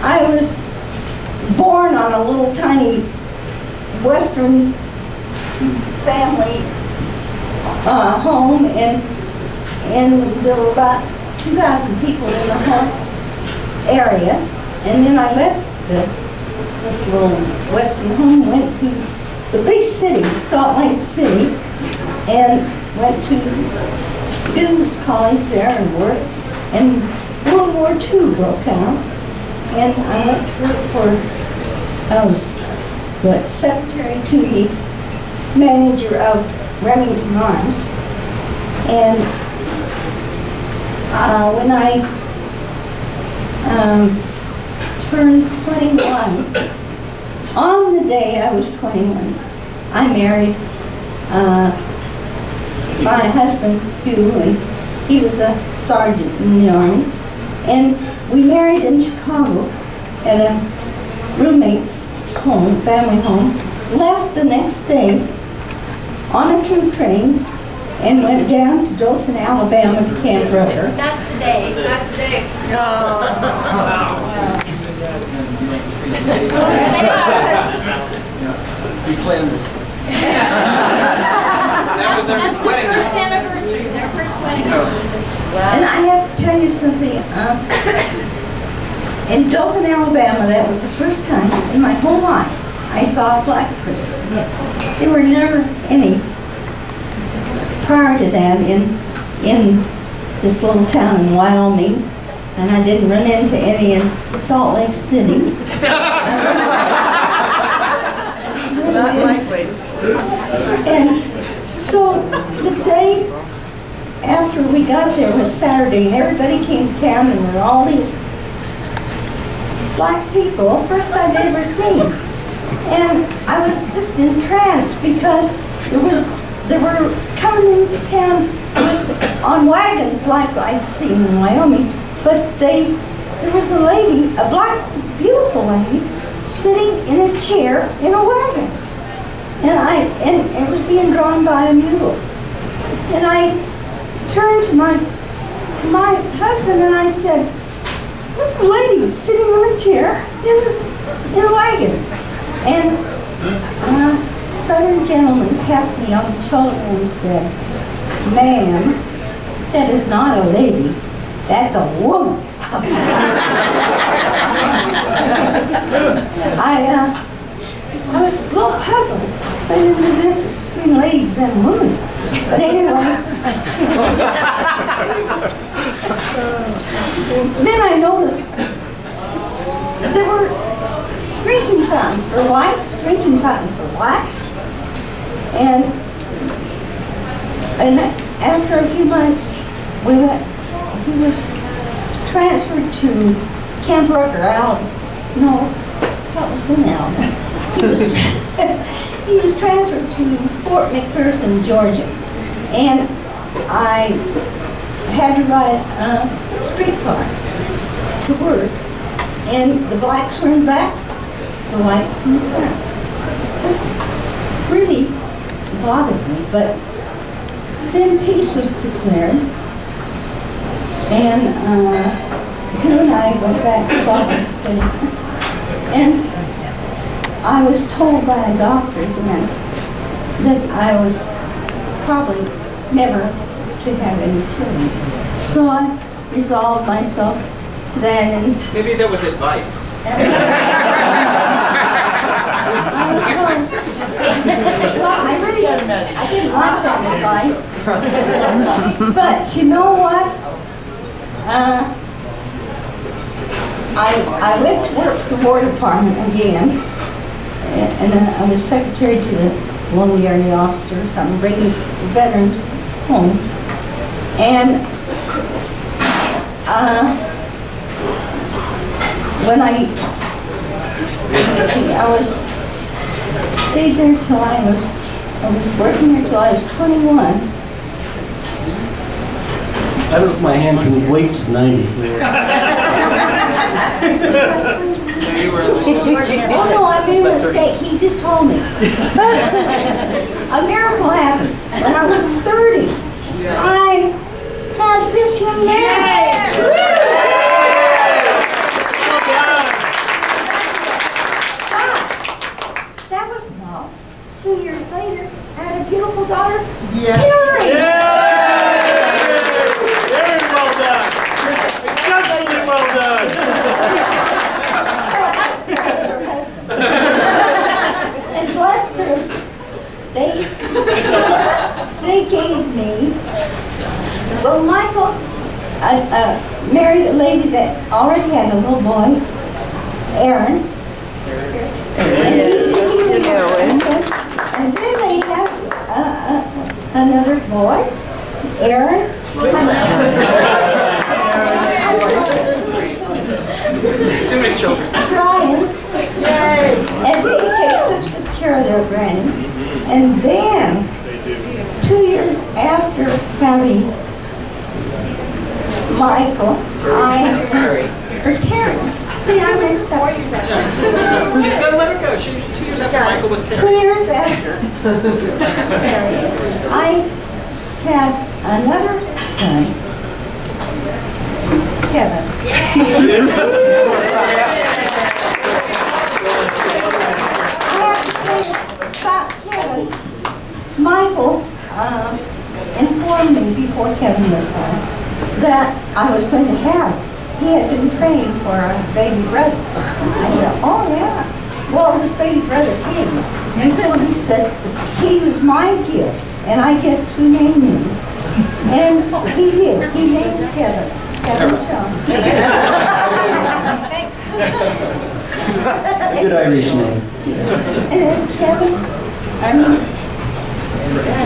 I was born on a little tiny Western family home, and there were about 2,000 people in the whole area. And then I left this little Western home, went to the big city, Salt Lake City, and went to business college there and worked. And World War II broke out, and I went to work I was secretary to the manager of Remington Arms. And when I turned 21, on the day I was 21, I married my husband, Hugh, and he was a sergeant in the Army. And we married in Chicago at a roommate's home, family home, left the next day on a troop train and went down to Dothan, Alabama to Camp Rucker. That's the day. That's the day. We planned this. That was their That's wedding. Their first anniversary, their first wedding anniversary. And I have to tell you something. In Dothan, Alabama, that was the first time in my whole life I saw a black person. There were never any prior to that in this little town in Wyoming, and I didn't run into any in Salt Lake City. Not likely. And so the day after we got there was Saturday, and everybody came to town, and there were all these black people, first I'd ever seen. And I was just entranced because they were coming into town on wagons like I'd seen in Wyoming, but there was a lady, a black, beautiful lady, sitting in a chair in a wagon. And it was being drawn by a mule. And I turned to my husband and I said, "Look, the lady sitting in a chair in a wagon." And a Southern gentleman tapped me on the shoulder and said, "Ma'am, that is not a lady, that's a woman." I was a little puzzled because I didn't know the difference between ladies and women. But anyway, then I noticed there were drinking fountains for whites, drinking fountains for blacks, and after a few months, he was transferred to Camp Rucker out. No, that was in Alabama. He was transferred to Fort McPherson, Georgia, and I had to ride a streetcar to work, and the blacks were in the back, the whites in the front. This really bothered me, but then peace was declared, and Hugh and I went back to Salt Lake City, and I was told by a doctor then that I was probably never to have any children. So I resolved myself to that, and Maybe that was advice. I was told, well, I didn't like that advice. But you know what? I went to work for the War Department again. And I was secretary to the Lonely Area Officers. I'm bringing veterans homes. And when I stayed there till I was working there till I was 21. I don't know if my hand can wait to 90. Oh no, I made a mistake. He just told me. A miracle happened. When I was 30, I had this young man. beautiful daughter, Yeah. Terry. Very well done. Exceptionally well done. That's her husband. And bless her, they gave me, well, Michael married a lady that already had a little boy, Aaron. And then they have another boy, Aaron. Too many children. Brian. And they take such good care of their granny. And then, 2 years after having Michael, or Terry. See, I messed up. 4 years after. No, let her go. She was 2 years after Michael was 10. 2 years after I had another son, Kevin. I have to tell you about Kevin. Michael informed me before Kevin was born that I was going to have. He had been praying for a baby brother. I said, oh yeah. Well, this baby brother came. And so he said, he was my gift, and I get to name him. And he did. He named Kevin. Kevin Chung. Thanks. Good Irish name. And then Kevin,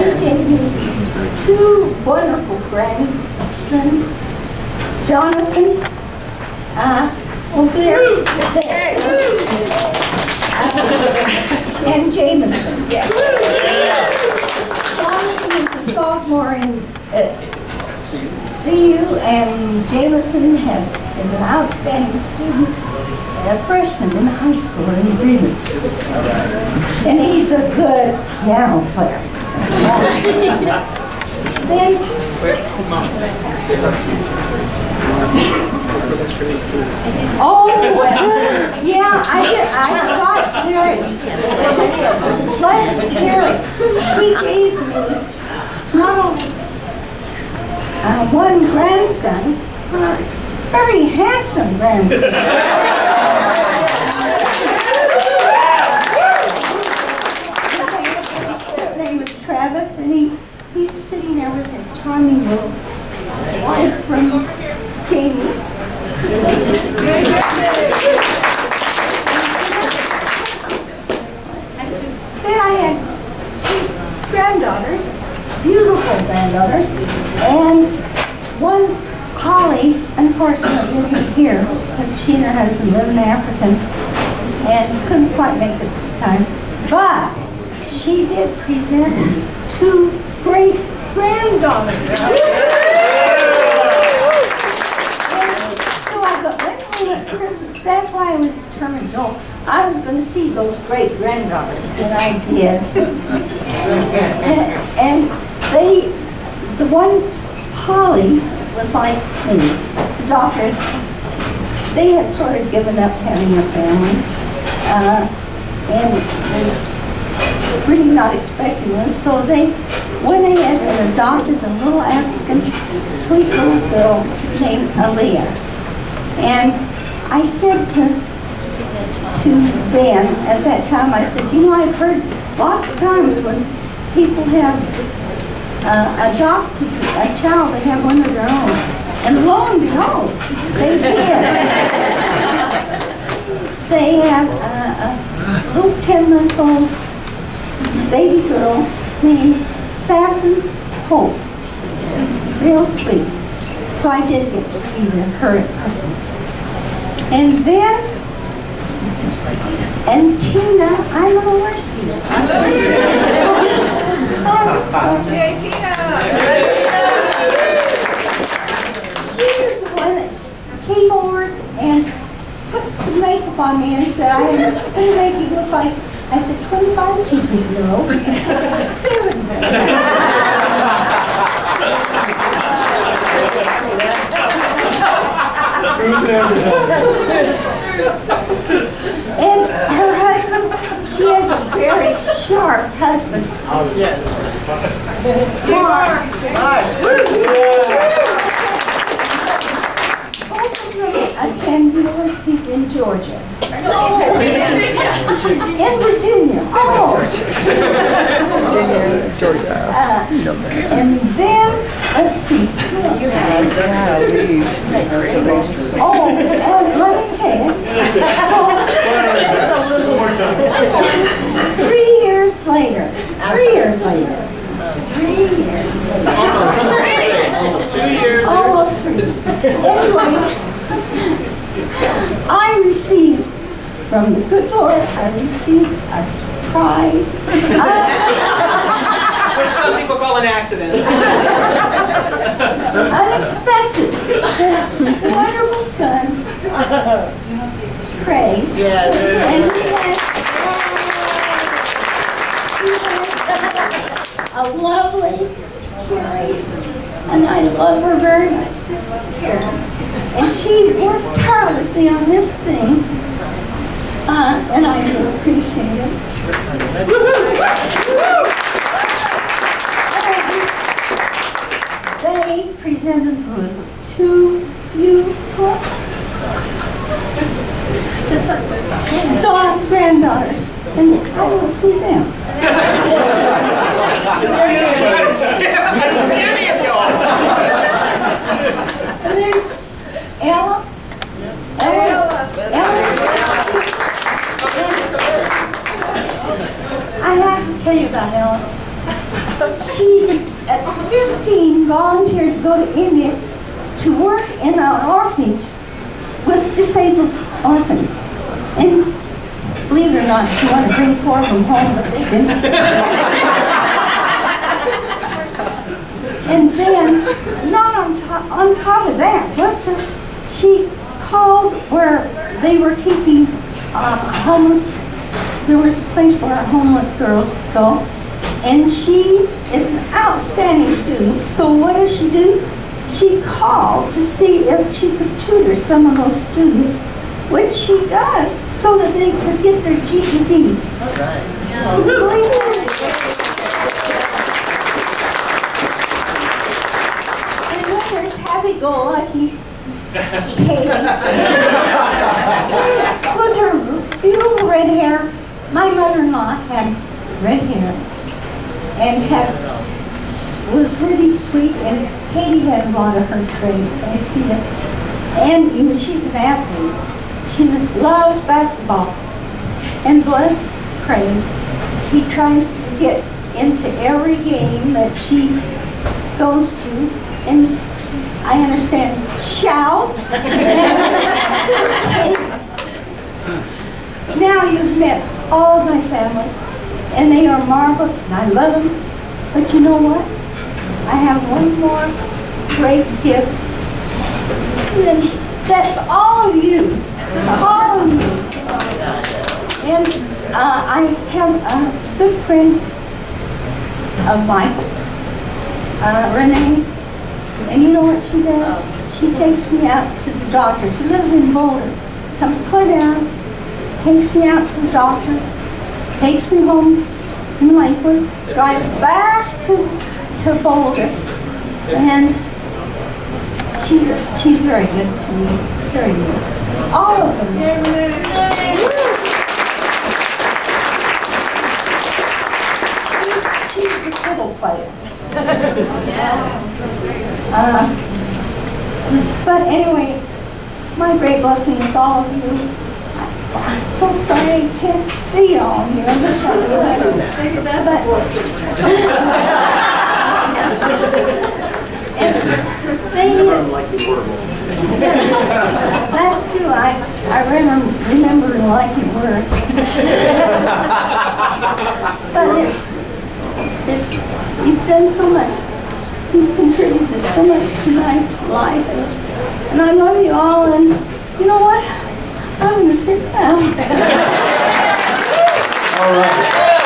he gave me 2 wonderful grandsons, Jonathan, over there, and Jameson. Yeah. Jonathan is a sophomore in CU, and Jameson is an outstanding student, a freshman in high school in Greenwood. And he's a good piano player. Then, oh, yeah, I forgot Terry. Bless Terry. She gave me not only one grandson, but a very handsome grandson. His name is Travis, and he's sitting there with his charming little wife from Jamie. Then I had 2 granddaughters, beautiful granddaughters, and one, Holly, unfortunately isn't here because she and her husband live in Africa and couldn't quite make it this time. But she did present 2 great granddaughters. Christmas, that's why I was determined to go. I was going to see those great granddaughters, and I did. and the one, Holly, was like me. The doctor, they had sort of given up having a family, and was really not expecting one, so they went ahead and adopted a little African, sweet little girl named Aaliyah. And I said to Ben at that time, I said, you know, I've heard lots of times when people have adopted a child, they have one of their own. And lo and behold, they did. They have a little 10-month-old baby girl named Saffron Hope. Real sweet. So I did get to see her at Christmas. And then, and Tina, I don't know where she is. I'm sorry. Yay, Tina! She was the one that came over and put some makeup on me and said, I'm going to make you look like, I said, 25? She said, no, 7. And her husband, she has a very sharp husband. Yes. Both of them attend universities in Georgia. In Virginia. Oh. And then, let's see. Oh, and let me tell you. So, 3 years later. 3 years later. 3 years. 2 years. Almost 3. Anyway, I received from the good Lord, I received a surprise. Which some people call an accident. Unexpected. Wonderful son. Craig. Yes. And he has a lovely Carrie, and I love her very much. This is Karen. And she worked tirelessly on this thing, and I do appreciate it. They presented with 2 new granddaughters, and I will see them. I don't see any of y'all. And there's Ella. Ella's 60. I have to tell you about Ella. She, at 15, volunteered to go to India to work in an orphanage with disabled orphans. And believe it or not, she wanted to bring 4 of them home, but they didn't. And then, not on top of that, she called where they were keeping homeless. There was a place where homeless girls go, and she is an outstanding student. So what does she do? She called to see if she could tutor some of those students, which she does, so that they could get their GED. That's right. Can you believe that? And then there's happy-go-lucky Katie. With her beautiful red hair. My mother-in-law had red hair and was really sweet, and Katie has a lot of her traits. I see it. And you know, she's an athlete. She loves basketball. And bless Craig, he tries to get into every game that she goes to, and I understand shouts. Now you've met all my family, and they are marvelous, and I love them. But you know what? I have one more great gift, and that's all of you. All of you. And I have a good friend of Michael's, Renee, and you know what she does? She takes me out to the doctor. She lives in Boulder. Comes clear down, takes me out to the doctor, takes me home in Lakewood, drive back to Boulder, and she's very good to me, very good. All of them. She's the fiddle player. But anyway, my great blessing is all of you. I'm so sorry I can't see all of you. I wish I That's true. I remember liking words. But you've done so much. You've contributed so much to my life, and I love you all. And you know what? I'm going to sit down. All right.